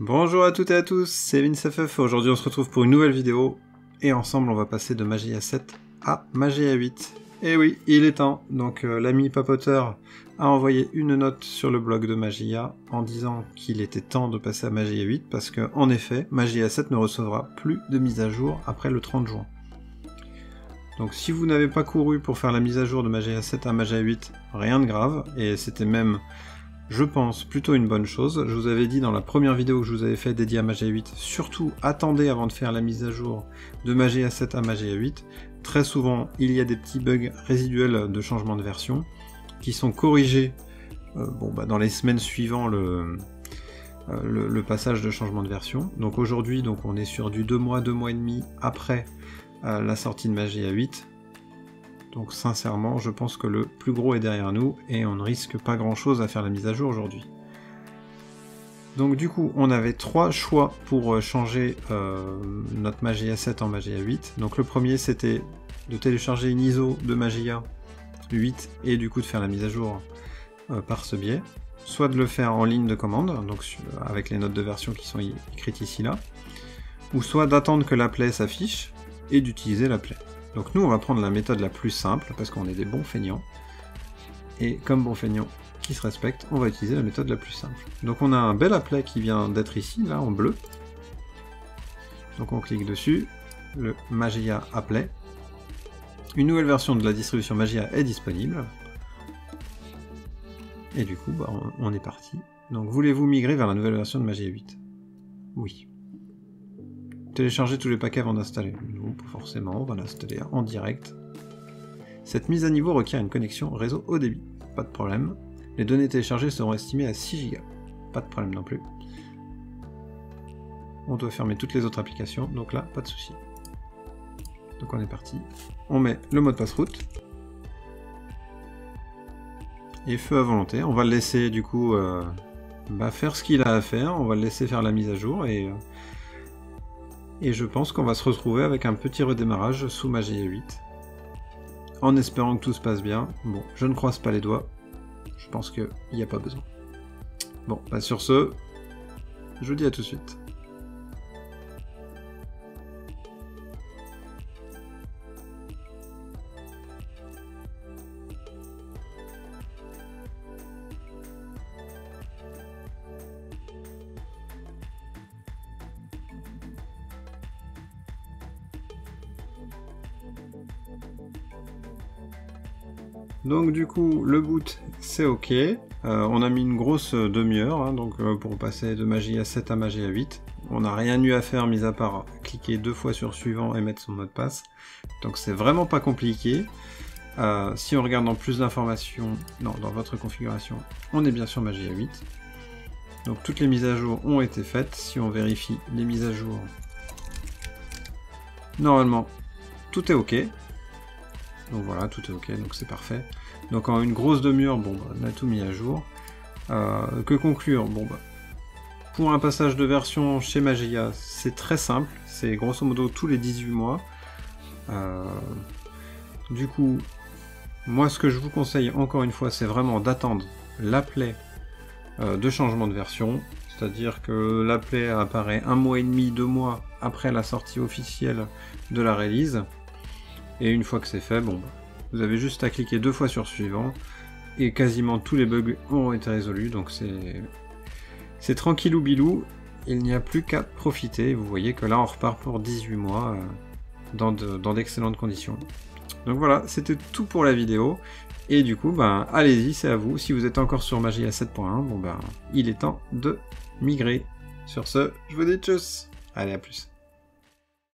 Bonjour à toutes et à tous, c'est VinceFF. Aujourd'hui on se retrouve pour une nouvelle vidéo et ensemble on va passer de Magia 7 à Magia 8. Et oui, il est temps. Donc l'ami papoteur a envoyé une note sur le blog de Magia en disant qu'il était temps de passer à Magia 8 parce que en effet, Magia 7 ne recevra plus de mise à jour après le 30 juin. Donc si vous n'avez pas couru pour faire la mise à jour de Magia 7 à Magia 8, rien de grave, et c'était même, je pense, plutôt une bonne chose. Je vous avais dit dans la première vidéo que je vous avais fait dédiée à Magia 8, surtout attendez avant de faire la mise à jour de Magia 7 à Magia 8. Très souvent, il y a des petits bugs résiduels de changement de version qui sont corrigés dans les semaines suivant le passage de changement de version. Donc aujourd'hui, on est sur du 2 mois et demi après la sortie de Magia 8. Donc sincèrement, je pense que le plus gros est derrière nous et on ne risque pas grand chose à faire la mise à jour aujourd'hui. Donc du coup, on avait trois choix pour changer notre Magia 7 en Magia 8. Donc le premier, c'était de télécharger une ISO de Magia 8 et du coup de faire la mise à jour par ce biais. Soit de le faire en ligne de commande, donc avec les notes de version qui sont écrites ici là, ou soit d'attendre que l'applet s'affiche et d'utiliser l'applet. Donc nous on va prendre la méthode la plus simple parce qu'on est des bons feignants, et comme bons feignants qui se respectent, on va utiliser la méthode la plus simple. Donc on a un bel applet qui vient d'être ici, là en bleu. Donc on clique dessus, le Magia Applet. Une nouvelle version de la distribution Magia est disponible. Et du coup, on est parti. Donc voulez-vous migrer vers la nouvelle version de Magia 8? Oui. Télécharger tous les paquets avant d'installer. Non, pas forcément, on va l'installer en direct. Cette mise à niveau requiert une connexion réseau haut débit. Pas de problème. Les données téléchargées seront estimées à 6 Go. Pas de problème non plus. On doit fermer toutes les autres applications, donc là, pas de souci. Donc on est parti. On met le mot de passe route. Et feu à volonté. On va le laisser du coup faire ce qu'il a à faire. On va le laisser faire la mise à jour et je pense qu'on va se retrouver avec un petit redémarrage sous Magia 8. En espérant que tout se passe bien. Bon, je ne croise pas les doigts. Je pense qu'il n'y a pas besoin. Bon, sur ce, je vous dis à tout de suite. Donc du coup, le boot, c'est ok. On a mis une grosse demi-heure pour passer de Magia 7 à Magia 8. On n'a rien eu à faire, mis à part cliquer 2 fois sur suivant et mettre son mot de passe. Donc c'est vraiment pas compliqué. Si on regarde dans plus d'informations, dans votre configuration, on est bien sur Magia 8. Donc toutes les mises à jour ont été faites. Si on vérifie les mises à jour, normalement, tout est ok. Donc voilà, tout est ok, donc c'est parfait. Donc en une grosse demi-heure, on a tout mis à jour. Que conclure? Pour un passage de version chez Magia, c'est très simple, c'est grosso modo tous les 18 mois. Du coup, moi ce que je vous conseille encore une fois, c'est vraiment d'attendre l'applet de changement de version. C'est-à-dire que l'applet apparaît 1 mois et demi, 2 mois après la sortie officielle de la release. Et une fois que c'est fait, vous avez juste à cliquer 2 fois sur suivant et quasiment tous les bugs ont été résolus, donc c'est tranquillou bilou, il n'y a plus qu'à profiter. Vous voyez que là on repart pour 18 mois dans d'excellentes conditions. Donc voilà, c'était tout pour la vidéo, et du coup, allez-y, c'est à vous. Si vous êtes encore sur Magia 7.1, il est temps de migrer. Sur ce, je vous dis tchuss, allez à plus.